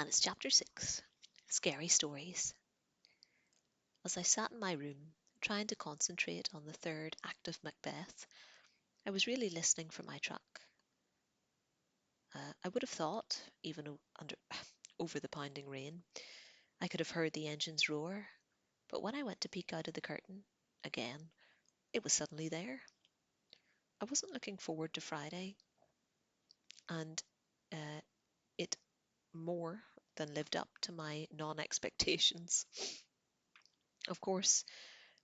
and it's Chapter 6, Scary Stories. As I sat in my room, trying to concentrate on the third act of Macbeth, I was really listening for my truck. I would have thought, even under over the pounding rain, I could have heard the engines roar, but when I went to peek out of the curtain, again, it was suddenly there. I wasn't looking forward to Friday, and uh, it more than lived up to my non-expectations. Of course,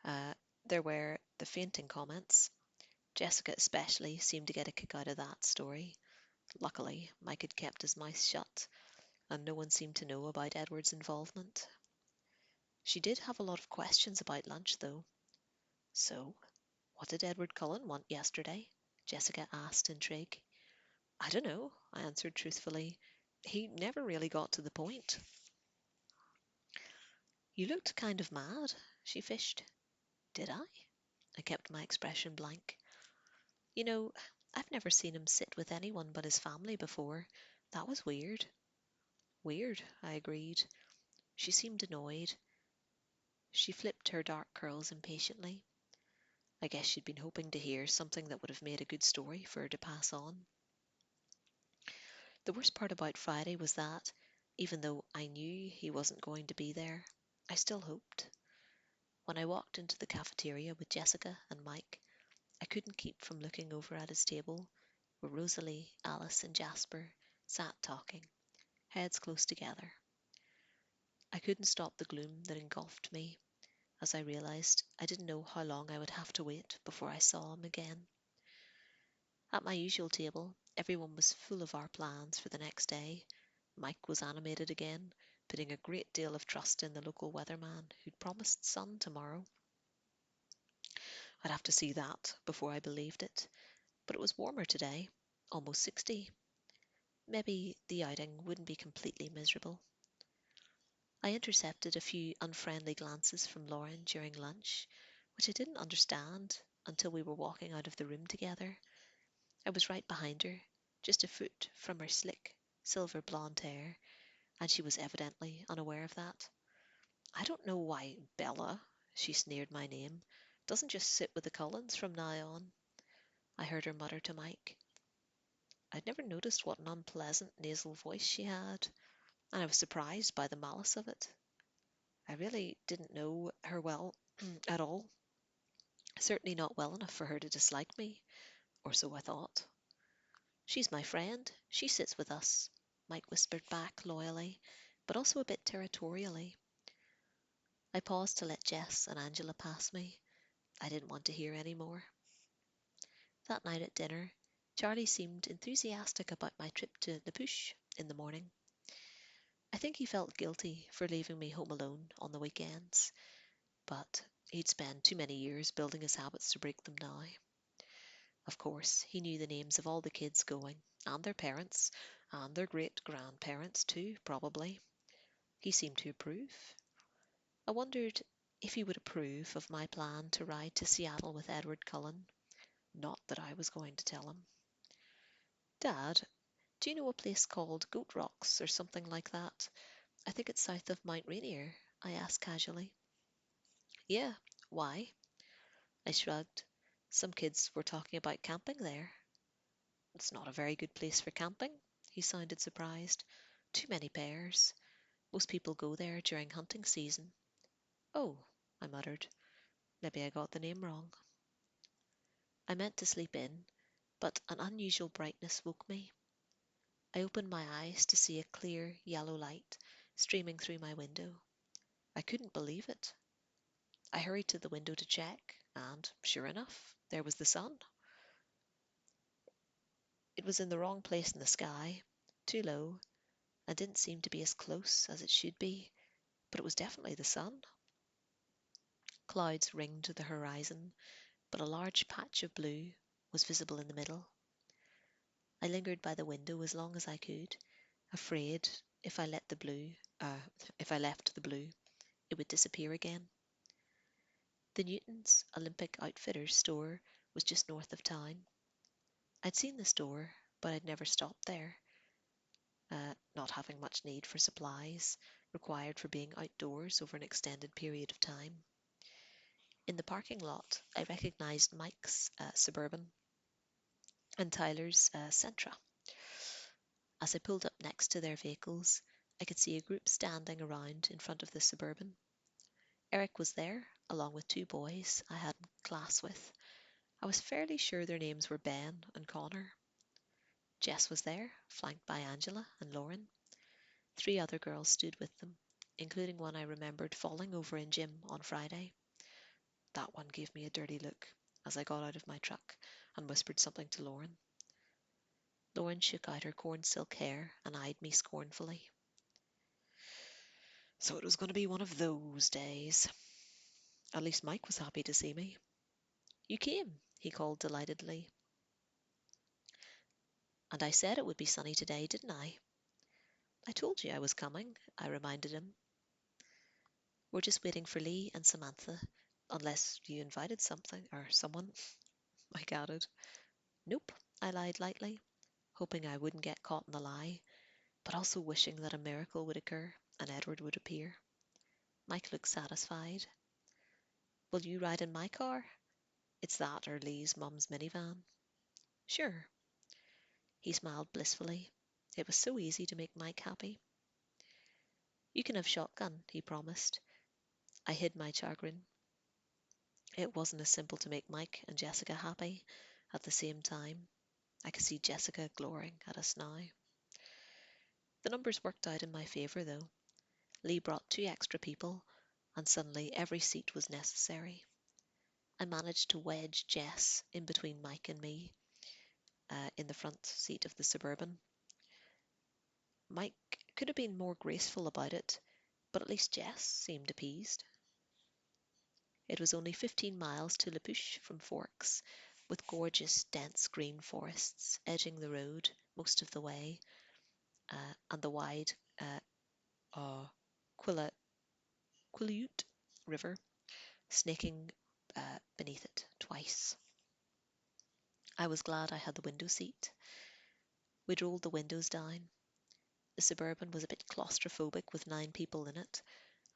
uh, there were the fainting comments. Jessica especially seemed to get a kick out of that story. Luckily, Mike had kept his mouth shut, and no one seemed to know about Edward's involvement. She did have a lot of questions about lunch, though. So, what did Edward Cullen want yesterday? Jessica asked, intrigued. I don't know, I answered truthfully. He never really got to the point. You looked kind of mad, she fished. Did I? I kept my expression blank. You know, I've never seen him sit with anyone but his family before. That was weird. Weird, I agreed. She seemed annoyed. She flipped her dark curls impatiently. I guess she'd been hoping to hear something that would have made a good story for her to pass on. The worst part about Friday was that, even though I knew he wasn't going to be there, I still hoped. When I walked into the cafeteria with Jessica and Mike, I couldn't keep from looking over at his table, where Rosalie, Alice, and Jasper sat talking, heads close together. I couldn't stop the gloom that engulfed me as I realized I didn't know how long I would have to wait before I saw him again. At my usual table, everyone was full of our plans for the next day. Mike was animated again, putting a great deal of trust in the local weatherman who'd promised sun tomorrow. I'd have to see that before I believed it, but it was warmer today, almost 60. Maybe the outing wouldn't be completely miserable. I intercepted a few unfriendly glances from Lauren during lunch, which I didn't understand until we were walking out of the room together. I was right behind her, just a foot from her slick, silver blonde hair, and she was evidently unaware of that. I don't know why Bella, she sneered my name, doesn't just sit with the Cullens from now on. I heard her mutter to Mike. I'd never noticed what an unpleasant nasal voice she had, and I was surprised by the malice of it. I really didn't know her well at all, certainly not well enough for her to dislike me, or so I thought. She's my friend. She sits with us, Mike whispered back loyally, but also a bit territorially. I paused to let Jess and Angela pass me. I didn't want to hear any more. That night at dinner, Charlie seemed enthusiastic about my trip to the Push in the morning. I think he felt guilty for leaving me home alone on the weekends, but he'd spent too many years building his habits to break them now. Of course, he knew the names of all the kids going, and their parents, and their great-grandparents too, probably. He seemed to approve. I wondered if he would approve of my plan to ride to Seattle with Edward Cullen. Not that I was going to tell him. Dad, do you know a place called Goat Rocks or something like that? I think it's south of Mount Rainier, I asked casually. Yeah, why? I shrugged. Some kids were talking about camping there. It's not a very good place for camping, he sounded surprised. Too many bears. Most people go there during hunting season. Oh, I muttered. Maybe I got the name wrong. I meant to sleep in, but an unusual brightness woke me. I opened my eyes to see a clear yellow light streaming through my window. I couldn't believe it. I hurried to the window to check, and sure enough, there was the sun. It was in the wrong place in the sky, too low, and didn't seem to be as close as it should be, but it was definitely the sun. Clouds ringed the horizon, but a large patch of blue was visible in the middle. I lingered by the window as long as I could, afraid if I let the blue, uh, if I left the blue, it would disappear again. The Newtons Olympic Outfitters store was just north of town. I'd seen the store, but I'd never stopped there. not having much need for supplies required for being outdoors over an extended period of time. In the parking lot, I recognized Mike's Suburban and Tyler's Sentra. As I pulled up next to their vehicles, I could see a group standing around in front of the Suburban. Eric was there, along with two boys I had class with. I was fairly sure their names were Ben and Connor. Jess was there, flanked by Angela and Lauren. Three other girls stood with them, including one I remembered falling over in gym on Friday. That one gave me a dirty look as I got out of my truck and whispered something to Lauren. Lauren shook out her corn silk hair and eyed me scornfully. So it was going to be one of those days. At least Mike was happy to see me. You came, he called delightedly. And I said it would be sunny today, didn't I? I told you I was coming, I reminded him. We're just waiting for Lee and Samantha, unless you invited something or someone, Mike added. Nope, I lied lightly, hoping I wouldn't get caught in the lie, but also wishing that a miracle would occur and Edward would appear. Mike looked satisfied. Will you ride in my car? It's that or Lee's mum's minivan. Sure. He smiled blissfully. It was so easy to make Mike happy. You can have shotgun, he promised. I hid my chagrin. It wasn't as simple to make Mike and Jessica happy at the same time. I could see Jessica glorying at us now. The numbers worked out in my favour, though. Lee brought two extra people, and suddenly every seat was necessary. I managed to wedge Jess in between Mike and me in the front seat of the Suburban. Mike could have been more graceful about it, but at least Jess seemed appeased. It was only 15 miles to La Push from Forks, with gorgeous, dense green forests edging the road most of the way, and the wide Quilla, Quileute River snaking beneath it twice. I was glad I had the window seat. We'd rolled the windows down. The Suburban was a bit claustrophobic with 9 people in it,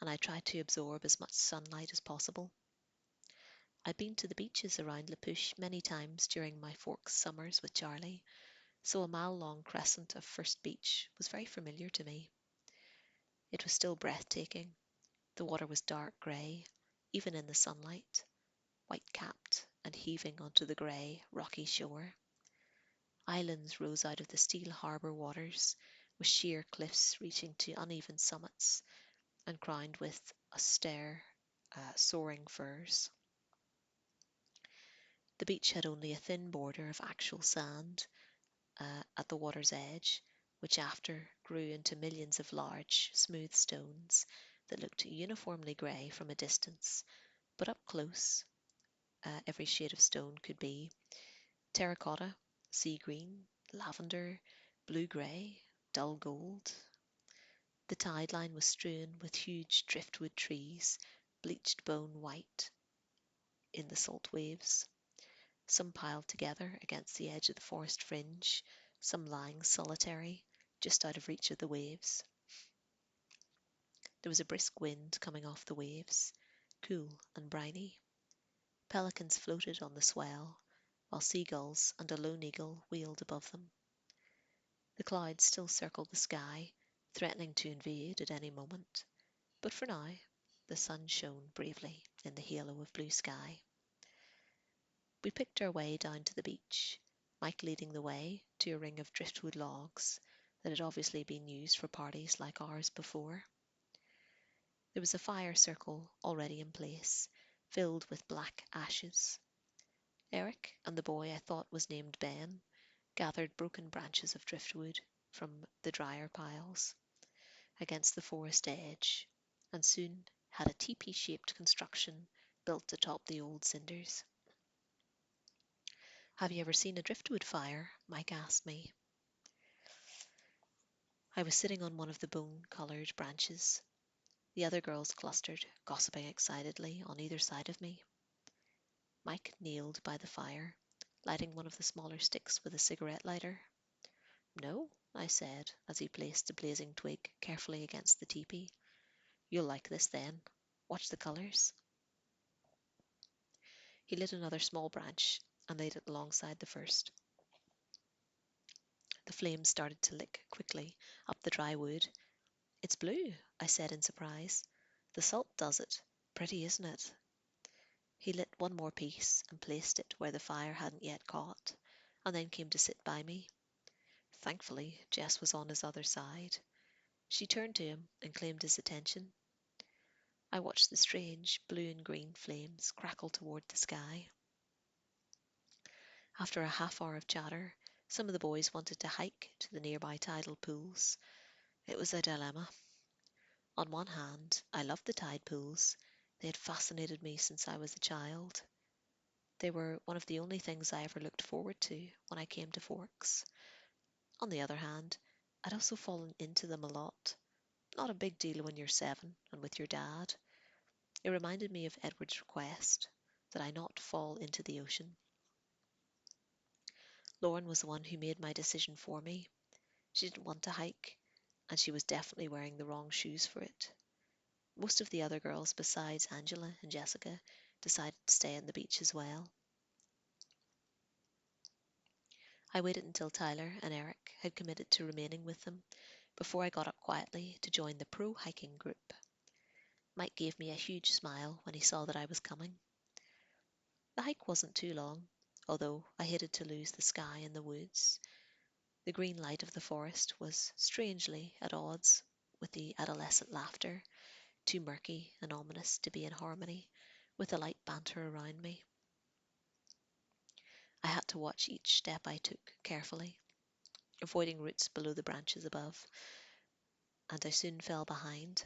and I tried to absorb as much sunlight as possible. I'd been to the beaches around La Push many times during my Forks summers with Charlie, so a mile-long crescent of First Beach was very familiar to me. It was still breathtaking. The water was dark grey, even in the sunlight, white-capped and heaving onto the grey, rocky shore. Islands rose out of the steel harbour waters, with sheer cliffs reaching to uneven summits and crowned with austere, soaring firs. The beach had only a thin border of actual sand at the water's edge, which after grew into millions of large, smooth stones that looked uniformly grey from a distance, but up close, every shade of stone could be terracotta, sea green, lavender, blue-grey, dull gold. The tide line was strewn with huge driftwood trees, bleached bone white in the salt waves, some piled together against the edge of the forest fringe, some lying solitary, just out of reach of the waves. There was a brisk wind coming off the waves, cool and briny. Pelicans floated on the swell, while seagulls and a lone eagle wheeled above them. The clouds still circled the sky, threatening to invade at any moment, but for now the sun shone bravely in the halo of blue sky. We picked our way down to the beach, Mike leading the way to a ring of driftwood logs that had obviously been used for parties like ours before. There was a fire circle already in place, filled with black ashes. Eric and the boy I thought was named Ben gathered broken branches of driftwood from the drier piles against the forest edge, and soon had a teepee-shaped construction built atop the old cinders. Have you ever seen a driftwood fire? Mike asked me. I was sitting on one of the bone-coloured branches. The other girls clustered, gossiping excitedly on either side of me. Mike kneeled by the fire, lighting one of the smaller sticks with a cigarette lighter. No, I said, as he placed a blazing twig carefully against the teepee. You'll like this then. Watch the colours. He lit another small branch and laid it alongside the first. The flames started to lick quickly up the dry wood. It's blue, I said in surprise. The salt does it. Pretty, isn't it? He lit one more piece and placed it where the fire hadn't yet caught, and then came to sit by me. Thankfully, Jess was on his other side. She turned to him and claimed his attention. I watched the strange blue and green flames crackle toward the sky. After a half hour of chatter, some of the boys wanted to hike to the nearby tidal pools. It was a dilemma. On one hand, I loved the tide pools. They had fascinated me since I was a child. They were one of the only things I ever looked forward to when I came to Forks. On the other hand, I'd also fallen into them a lot. Not a big deal when you're 7 and with your dad. It reminded me of Edward's request that I not fall into the ocean. Lauren was the one who made my decision for me. She didn't want to hike, and she was definitely wearing the wrong shoes for it. Most of the other girls, besides Angela and Jessica, decided to stay on the beach as well. I waited until Tyler and Eric had committed to remaining with them before I got up quietly to join the pro-hiking group. Mike gave me a huge smile when he saw that I was coming. The hike wasn't too long, although I hated to lose the sky and the woods. The green light of the forest was strangely at odds with the adolescent laughter, too murky and ominous to be in harmony with the light banter around me. I had to watch each step I took carefully, avoiding roots below the branches above, and I soon fell behind.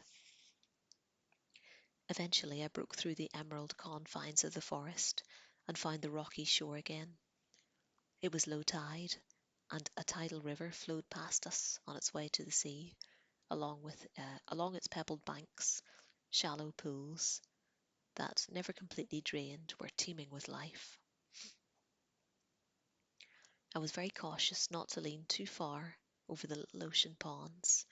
Eventually I broke through the emerald confines of the forest and found the rocky shore again. It was low tide, and a tidal river flowed past us on its way to the sea, along its pebbled banks. Shallow pools that, never completely drained, were teeming with life. I was very cautious not to lean too far over the little ocean ponds.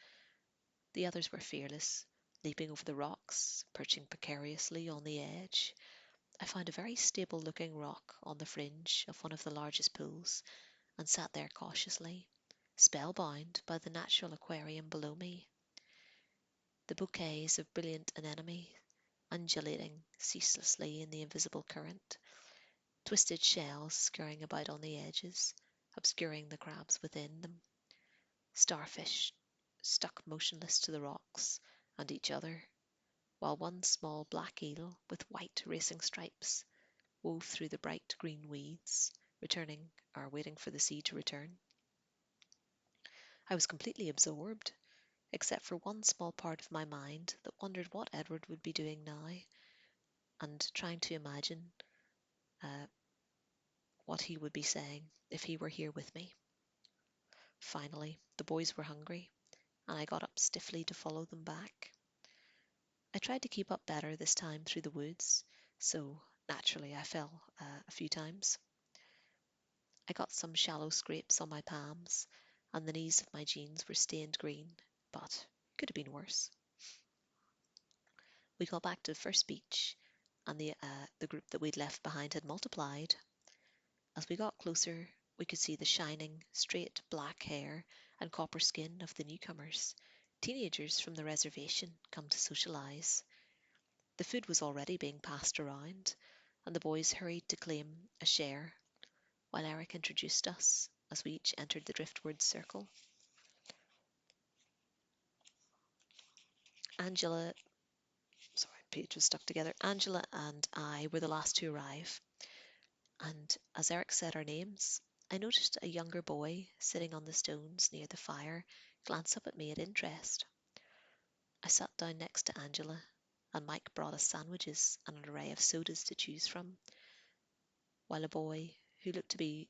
The others were fearless, leaping over the rocks, perching precariously on the edge. I found a very stable-looking rock on the fringe of one of the largest pools and sat there cautiously, spellbound by the natural aquarium below me. The bouquets of brilliant anemone undulating ceaselessly in the invisible current, twisted shells scurrying about on the edges, obscuring the crabs within them, starfish stuck motionless to the rocks and each other, while one small black eel with white racing stripes wove through the bright green weeds, returning or waiting for the sea to return. I was completely absorbed, except for one small part of my mind that wondered what Edward would be doing now, and trying to imagine uh, what he would be saying if he were here with me. Finally, the boys were hungry, and I got up stiffly to follow them back. I tried to keep up better this time through the woods, so naturally I fell a few times. I got some shallow scrapes on my palms, and the knees of my jeans were stained green, but could have been worse. We got back to the first beach, and the group that we'd left behind had multiplied. As we got closer, we could see the shining, straight black hair and copper skin of the newcomers, teenagers from the reservation come to socialize. The food was already being passed around, and the boys hurried to claim a share, while Eric introduced us as we each entered the driftwood circle. Angela, sorry, page was stuck together. Angela and I were the last to arrive, and as Eric said our names, I noticed a younger boy sitting on the stones near the fire glance up at me in interest. I sat down next to Angela, and Mike brought us sandwiches and an array of sodas to choose from, while a boy, who looked to be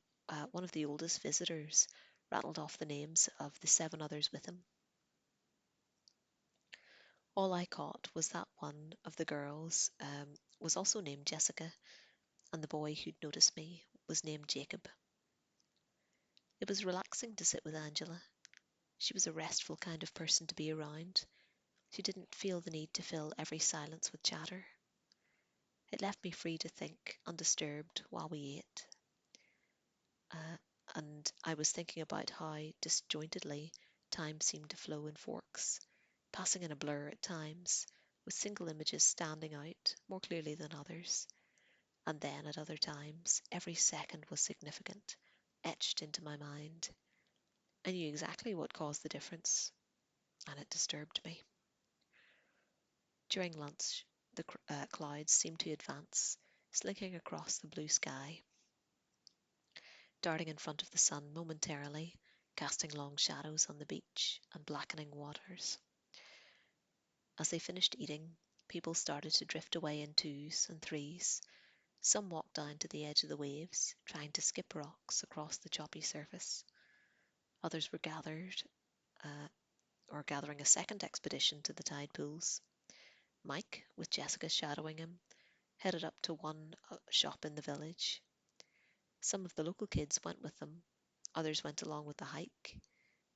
one of the oldest visitors, rattled off the names of the 7 others with him. All I caught was that one of the girls was also named Jessica, and the boy who'd noticed me was named Jacob. It was relaxing to sit with Angela, She was a restful kind of person to be around. She didn't feel the need to fill every silence with chatter. It left me free to think, undisturbed, while we ate. Uh, and I was thinking about how disjointedly time seemed to flow in forks, passing in a blur at times, with single images standing out more clearly than others. And then at other times, every second was significant, etched into my mind. I knew exactly what caused the difference, and it disturbed me. During lunch, the clouds seemed to advance, slinking across the blue sky, darting in front of the sun momentarily, casting long shadows on the beach and blackening waters. As they finished eating, people started to drift away in twos and threes. Some walked down to the edge of the waves, trying to skip rocks across the choppy surface. Others were uh, gathering a second expedition to the tide pools. Mike, with Jessica shadowing him, headed up to one shop in the village. Some of the local kids went with them, others went along with the hike.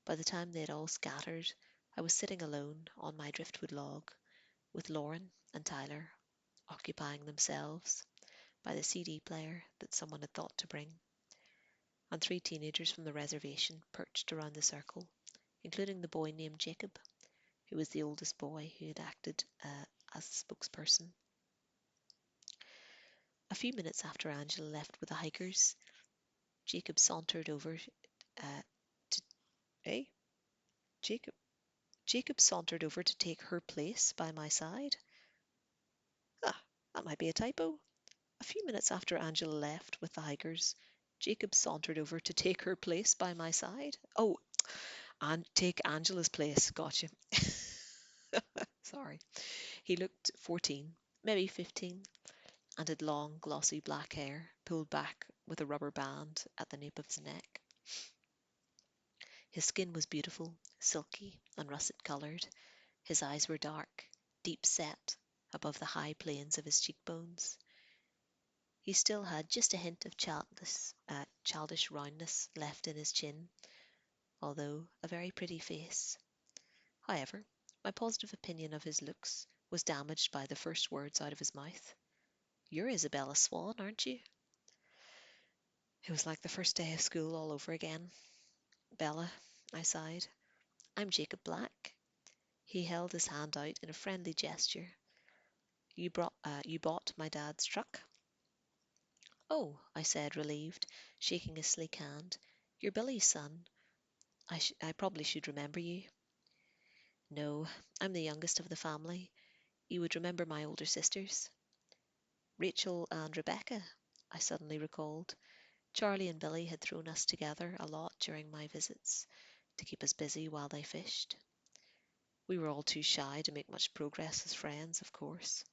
By the time they had all scattered, I was sitting alone on my driftwood log, with Lauren and Tyler occupying themselves by the CD player that someone had thought to bring, and three teenagers from the reservation perched around the circle, including the boy named Jacob, who was the oldest boy who had acted as the spokesperson. A few minutes after Angela left with the hikers, Jacob sauntered over to eh? Jacob Jacob sauntered over to take her place by my side. Ah, that might be a typo. A few minutes after Angela left with the hikers, Jacob sauntered over to take her place by my side. Oh, and take Angela's place. Gotcha. Sorry. He looked 14, maybe 15, and had long, glossy black hair pulled back with a rubber band at the nape of his neck. His skin was beautiful, silky, and russet-coloured. His eyes were dark, deep-set, above the high planes of his cheekbones. He still had just a hint of childish roundness left in his chin, although a very pretty face. However, my positive opinion of his looks was damaged by the first words out of his mouth. "You're Isabella Swan, aren't you?" It was like the first day of school all over again. "Bella," I sighed. "I'm Jacob Black." He held his hand out in a friendly gesture. You bought my dad's truck?" "Oh," I said, relieved, shaking his sleek hand. "You're Billy's son. I probably should remember you." "No, I'm the youngest of the family. You would remember my older sisters." "Rachel and Rebecca," I suddenly recalled. Charlie and Billy had thrown us together a lot during my visits, to keep us busy while they fished. We were all too shy to make much progress as friends, of course.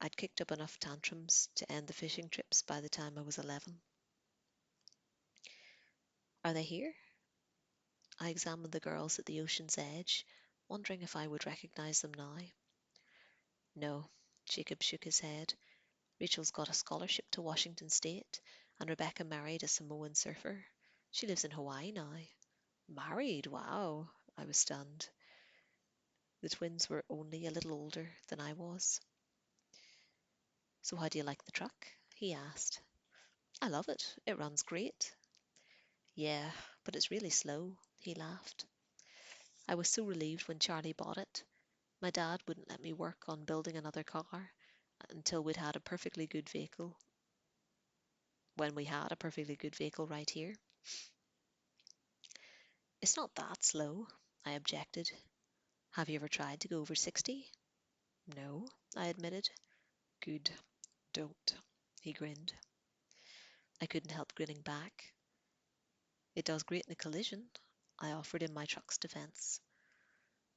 I'd kicked up enough tantrums to end the fishing trips by the time I was 11. "Are they here?" I examined the girls at the ocean's edge, wondering if I would recognize them now. "No," Jacob shook his head. "Rachel's got a scholarship to Washington State, and Rebecca married a Samoan surfer. She lives in Hawaii now." "Married? Wow!" I was stunned. The twins were only a little older than I was. "So how do you like the truck?" he asked. "I love it. It runs great." "Yeah, but it's really slow," he laughed. I was so relieved when Charlie bought it. My dad wouldn't let me work on building another car until we'd had a perfectly good vehicle, when we had a perfectly good vehicle right here. "It's not that slow," I objected. "Have you ever tried to go over 60?" "No," I admitted. "Good. Don't." He grinned. I couldn't help grinning back. "It does great in a collision," I offered in my truck's defense.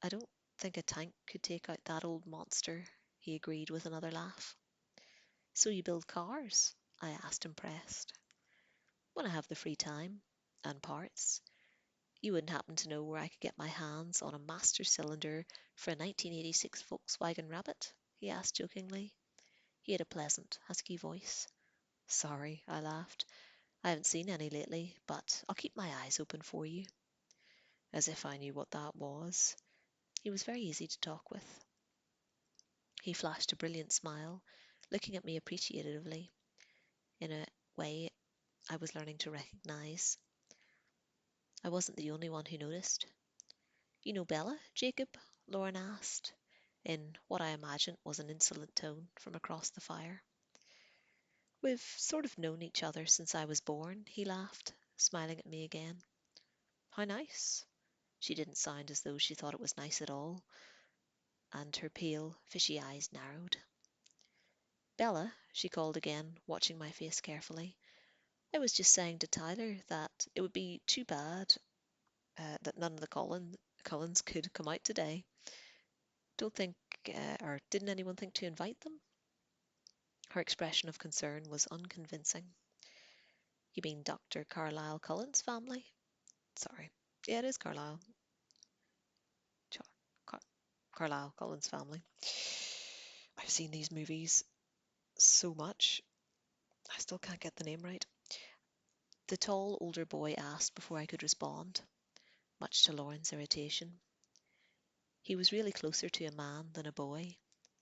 "I don't think a tank could take out that old monster," he agreed with another laugh. "So you build cars?" I asked, impressed. "When I have the free time and parts. You wouldn't happen to know where I could get my hands on a master cylinder for a 1986 Volkswagen Rabbit?" he asked jokingly. He had a pleasant, husky voice. "Sorry," I laughed. "I haven't seen any lately, but I'll keep my eyes open for you." as if I knew what that was. He was very easy to talk with. He flashed a brilliant smile, looking at me appreciatively in a way I was learning to recognize. I wasn't the only one who noticed. You know Bella, Jacob? Lauren asked, in what I imagined was an insolent tone from across the fire. We've sort of known each other since I was born, he laughed, smiling at me again. How nice. She didn't sound as though she thought it was nice at all, and her pale, fishy eyes narrowed. Bella, she called again, watching my face carefully. I was just saying to Tyler that it would be too bad that none of the Cullens could come out today. Don't think, or didn't anyone think to invite them? Her expression of concern was unconvincing. You mean Dr. Carlisle Cullen's family? Sorry. Yeah, it is Carlisle. Car- Carlisle Cullen's family. I've seen these movies so much. I still can't get the name right. The tall older boy asked before I could respond, much to Lauren's irritation. He was really closer to a man than a boy,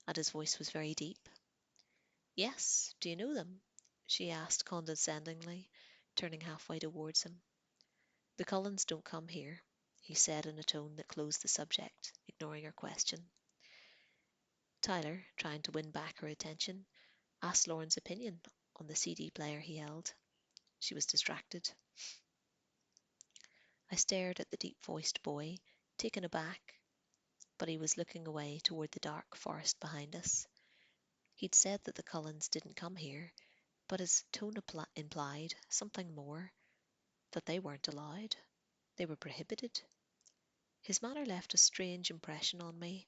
and his voice was very deep. Yes, do you know them? She asked condescendingly, turning halfway towards him. The Cullens don't come here, he said in a tone that closed the subject, ignoring her question. Tyler, trying to win back her attention, asked Lauren's opinion on the CD player he held. She was distracted. I stared at the deep-voiced boy, taken aback, but he was looking away toward the dark forest behind us. He'd said that the Cullens didn't come here, but his tone implied something more, that they weren't allowed. They were prohibited. His manner left a strange impression on me,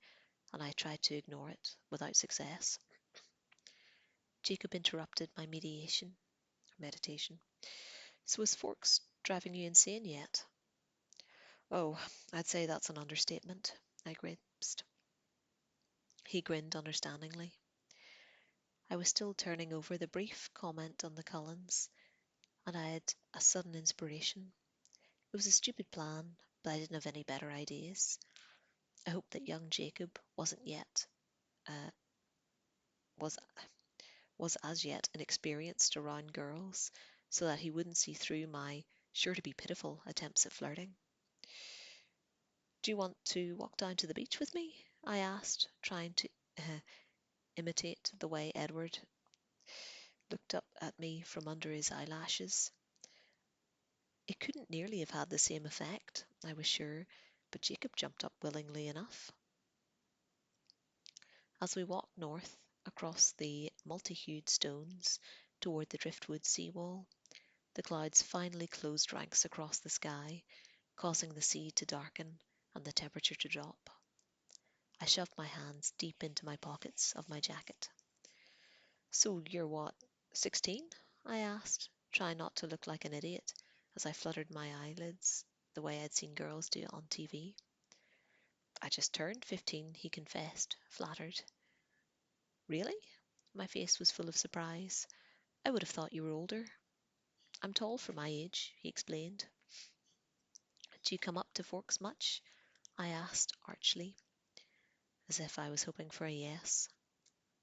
and I tried to ignore it, without success. Jacob interrupted my meditation. So is Forks driving you insane yet? Oh, I'd say that's an understatement, I grimaced. He grinned understandingly. I was still turning over the brief comment on the Cullens, and I had a sudden inspiration. It was a stupid plan, but I didn't have any better ideas. I hoped that young Jacob uh, was was as yet inexperienced around girls, so that he wouldn't see through my sure to be pitiful attempts at flirting. Do you want to walk down to the beach with me? I asked, trying to imitate the way Edward looked up at me from under his eyelashes. It couldn't nearly have had the same effect, I was sure, but Jacob jumped up willingly enough. As we walked north across the multi-hued stones toward the driftwood seawall, the clouds finally closed ranks across the sky, causing the sea to darken and the temperature to drop. I shoved my hands deep into my pockets of my jacket. So you're what, 16? I asked, trying not to look like an idiot as I fluttered my eyelids the way I'd seen girls do on TV. I just turned 15, he confessed, flattered. Really? My face was full of surprise. I would have thought you were older. I'm tall for my age, he explained. Do you come up to Forks much? I asked archly, as if I was hoping for a yes.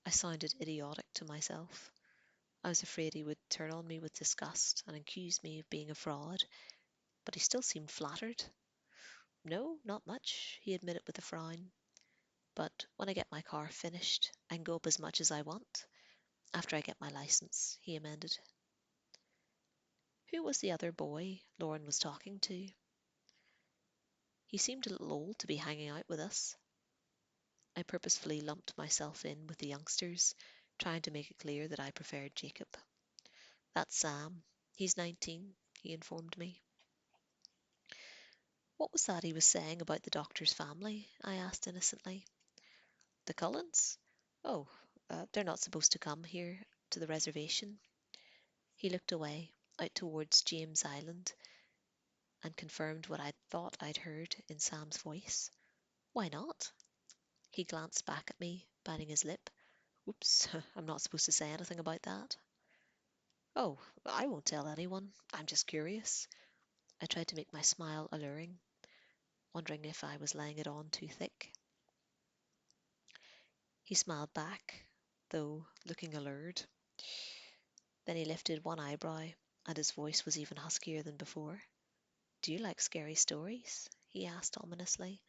I sounded idiotic to myself. I was afraid he would turn on me with disgust and accuse me of being a fraud, but he still seemed flattered. No, not much, he admitted with a frown. But when I get my car finished, I can go up as much as I want. After I get my license, he amended. Who was the other boy Lauren was talking to? He seemed a little old to be hanging out with us. I purposefully lumped myself in with the youngsters, trying to make it clear that I preferred Jacob. That's Sam. He's 19, he informed me. What was that he was saying about the doctor's family? I asked innocently. The Cullens? Oh, they're not supposed to come here to the reservation. He looked away, out towards James Island, and confirmed what I thought I'd heard in Sam's voice. Why not? He glanced back at me, biting his lip. Oops, I'm not supposed to say anything about that. Oh, I won't tell anyone. I'm just curious. I tried to make my smile alluring. wondering if I was laying it on too thick. He smiled back, though looking allured. Then he lifted one eyebrow, and his voice was even huskier than before. Do you like scary stories? He asked ominously.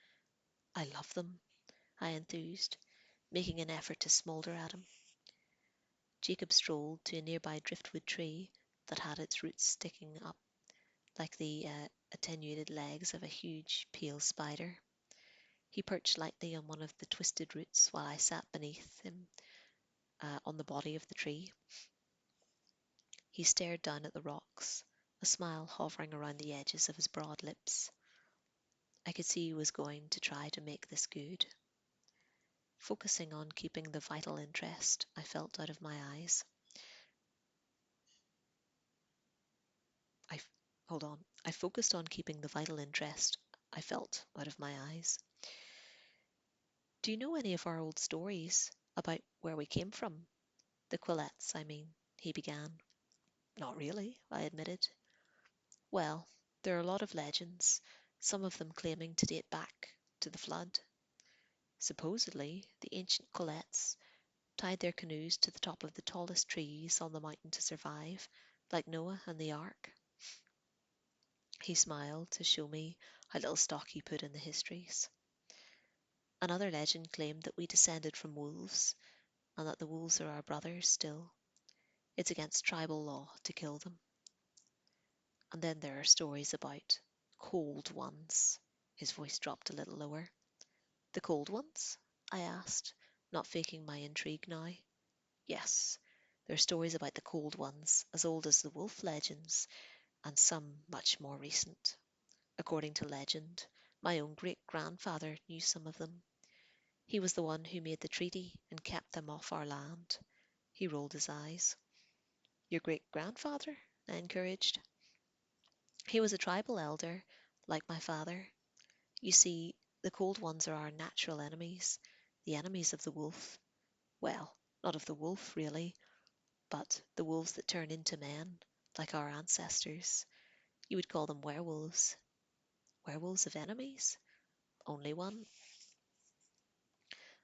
I love them, I enthused, making an effort to smoulder at him. Jacob strolled to a nearby driftwood tree that had its roots sticking up like the attenuated legs of a huge pale spider. He perched lightly on one of the twisted roots while I sat beneath him on the body of the tree. He stared down at the rocks, a smile hovering around the edges of his broad lips. I could see he was going to try to make this good. Focusing on keeping the vital interest I felt out of my eyes. I hold on. I focused on keeping the vital interest I felt out of my eyes. Do you know any of our old stories about where we came from? The Quillettes, I mean, he began. Not really, I admitted. Well, there are a lot of legends, some of them claiming to date back to the flood. Supposedly, the ancient Quillettes tied their canoes to the top of the tallest trees on the mountain to survive, like Noah and the Ark. He smiled to show me how little stock he put in the histories. Another legend claimed that we descended from wolves, and that the wolves are our brothers still. It's against tribal law to kill them. And then there are stories about cold ones. His voice dropped a little lower. The cold ones? I asked, not faking my intrigue now. Yes, there are stories about the cold ones, as old as the wolf legends, and some much more recent. According to legend, my own great-grandfather knew some of them. He was the one who made the treaty and kept them off our land. He rolled his eyes. Your great-grandfather? I encouraged. He was a tribal elder, like my father. You see, the cold ones are our natural enemies, the enemies of the wolf. Well, not of the wolf, really, but the wolves that turn into men, like our ancestors. You would call them werewolves. Werewolves of enemies? Only one.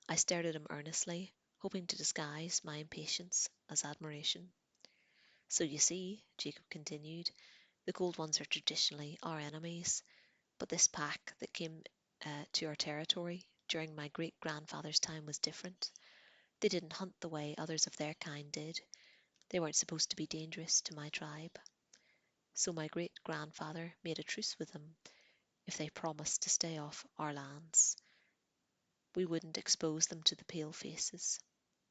I stared at him earnestly, hoping to disguise my impatience as admiration. So you see, Jacob continued, the cold ones are traditionally our enemies, but this pack that came to our territory during my great-grandfather's time was different. They didn't hunt the way others of their kind did. They weren't supposed to be dangerous to my tribe. So my great-grandfather made a truce with them if they promised to stay off our lands. We wouldn't expose them to the pale faces.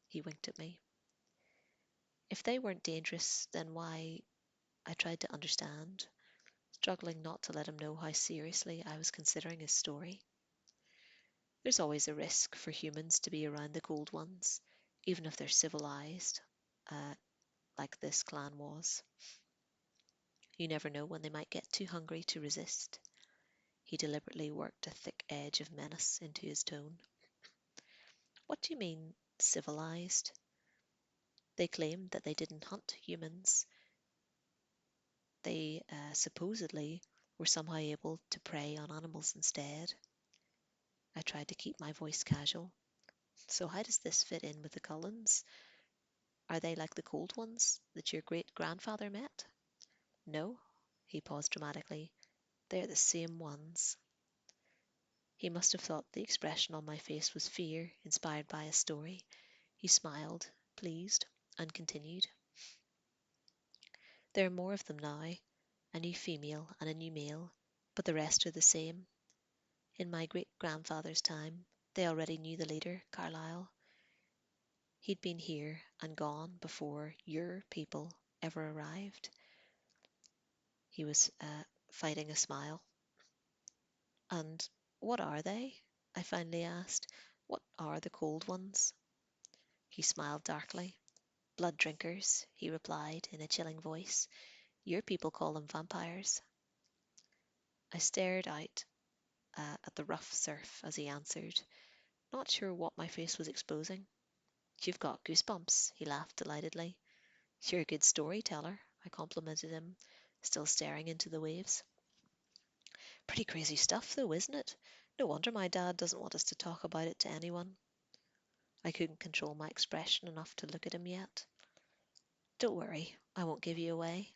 He winked at me. If they weren't dangerous, then why? I tried to understand, struggling not to let him know how seriously I was considering his story. There's always a risk for humans to be around the cold ones, even if they're civilized, uh, like this clan was. You never know when they might get too hungry to resist. He deliberately worked a thick edge of menace into his tone. What do you mean, civilized? They claimed that they didn't hunt humans. They supposedly were somehow able to prey on animals instead. I tried to keep my voice casual. So how does this fit in with the Cullens? Are they like the cold ones that your great-grandfather met? No, he paused dramatically. They're the same ones. He must have thought the expression on my face was fear inspired by a story. He smiled, pleased, and continued. There are more of them now, a new female and a new male, but the rest are the same. In my great-grandfather's time, they already knew the leader, Carlyle. He'd been here and gone before your people ever arrived. He was fighting a smile. And what are they? I finally asked. What are the cold ones? He smiled darkly. Blood drinkers, he replied in a chilling voice. Your people call them vampires. I stared out at the rough surf as he answered, not sure what my face was exposing. You've got goosebumps, he laughed delightedly. You're a good storyteller, I complimented him, still staring into the waves. Pretty crazy stuff, though, isn't it? No wonder my dad doesn't want us to talk about it to anyone. I couldn't control my expression enough to look at him yet. Don't worry, I won't give you away.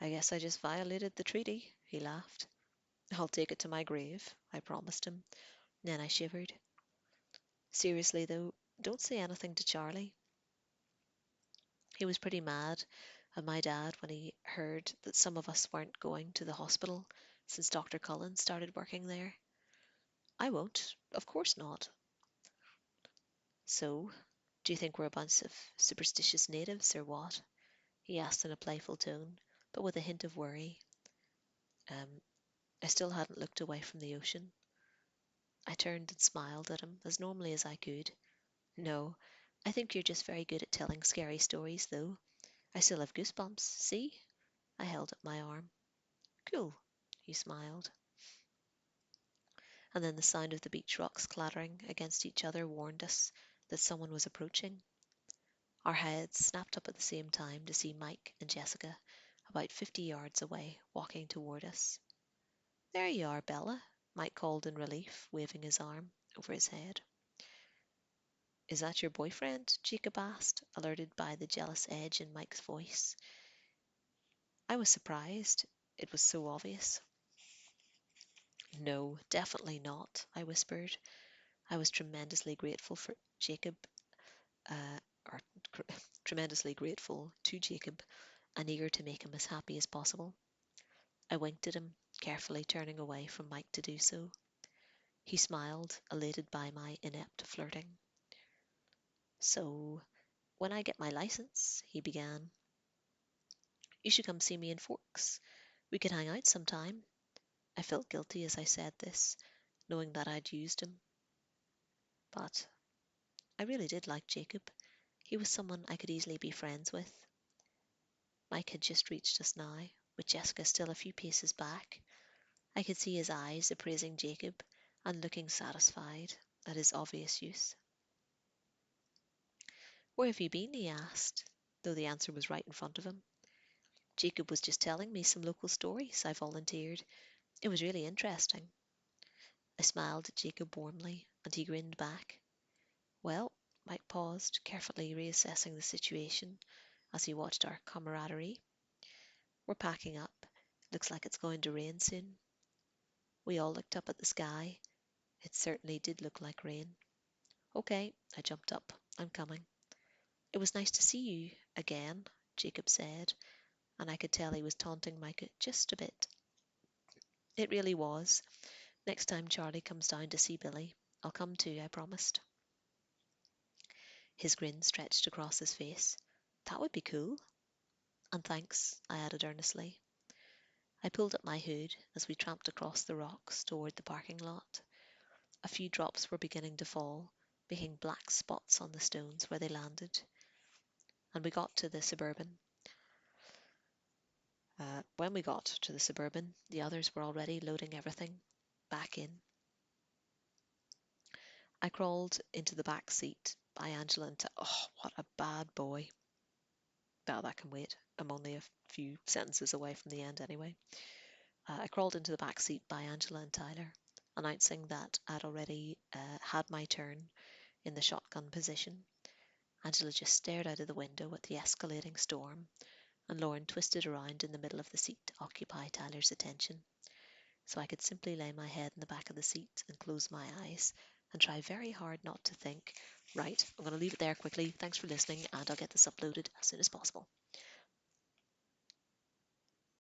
I guess I just violated the treaty, he laughed. I'll take it to my grave, I promised him. Then I shivered. Seriously, though, don't say anything to Charlie. He was pretty mad at my dad when he heard that some of us weren't going to the hospital since Dr. Cullen started working there. I won't, of course not. So, do you think we're a bunch of superstitious natives or what? He asked in a playful tone, but with a hint of worry. Um, I still hadn't looked away from the ocean. I turned and smiled at him as normally as I could. No, I think you're just very good at telling scary stories, though. I still have goosebumps. See? I held up my arm. Cool, he smiled. And then the sound of the beach rocks clattering against each other warned us that someone was approaching. Our heads snapped up at the same time to see Mike and Jessica, about 50 yards away, walking toward us. There you are, Bella, Mike called in relief, waving his arm over his head. Is that your boyfriend? Jacob asked, alerted by the jealous edge in Mike's voice. I was surprised. It was so obvious. No, definitely not, I whispered. I was tremendously grateful for Jacob, uh, or tremendously grateful to Jacob and eager to make him as happy as possible. I winked at him, carefully turning away from Mike to do so. He smiled, elated by my inept flirting. So, when I get my license, he began, you should come see me in Forks. We could hang out sometime. I felt guilty as I said this, knowing that I'd used him. But I really did like Jacob. He was someone I could easily be friends with. Mike had just reached us now, with Jessica still a few paces back. I could see his eyes appraising Jacob and looking satisfied at his obvious use. Where have you been? He asked, though the answer was right in front of him. Jacob was just telling me some local stories, I volunteered. It was really interesting. I smiled at Jacob warmly, and he grinned back. Well, Mike paused, carefully reassessing the situation as he watched our camaraderie. We're packing up. Looks like it's going to rain soon. We all looked up at the sky. It certainly did look like rain. Okay, I jumped up. I'm coming. It was nice to see you again, Jacob said, and I could tell he was taunting Micah just a bit. It really was. Next time Charlie comes down to see Billy, I'll come too, I promised. His grin stretched across his face. That would be cool. And thanks, I added earnestly. I pulled up my hood as we tramped across the rocks toward the parking lot. A few drops were beginning to fall, making black spots on the stones where they landed. And we got to the Suburban. When we got to the Suburban, the others were already loading everything back in. I crawled into the back seat by Angela and oh, what a bad boy. Well, that can wait. I'm only a few sentences away from the end anyway. I crawled into the back seat by Angela and Tyler, announcing that I'd already had my turn in the shotgun position. Angela just stared out of the window at the escalating storm, and Lauren twisted around in the middle of the seat to occupy Tyler's attention, so I could simply lay my head in the back of the seat and close my eyes and try very hard not to think, right, I'm going to leave it there quickly. Thanks for listening, and I'll get this uploaded as soon as possible.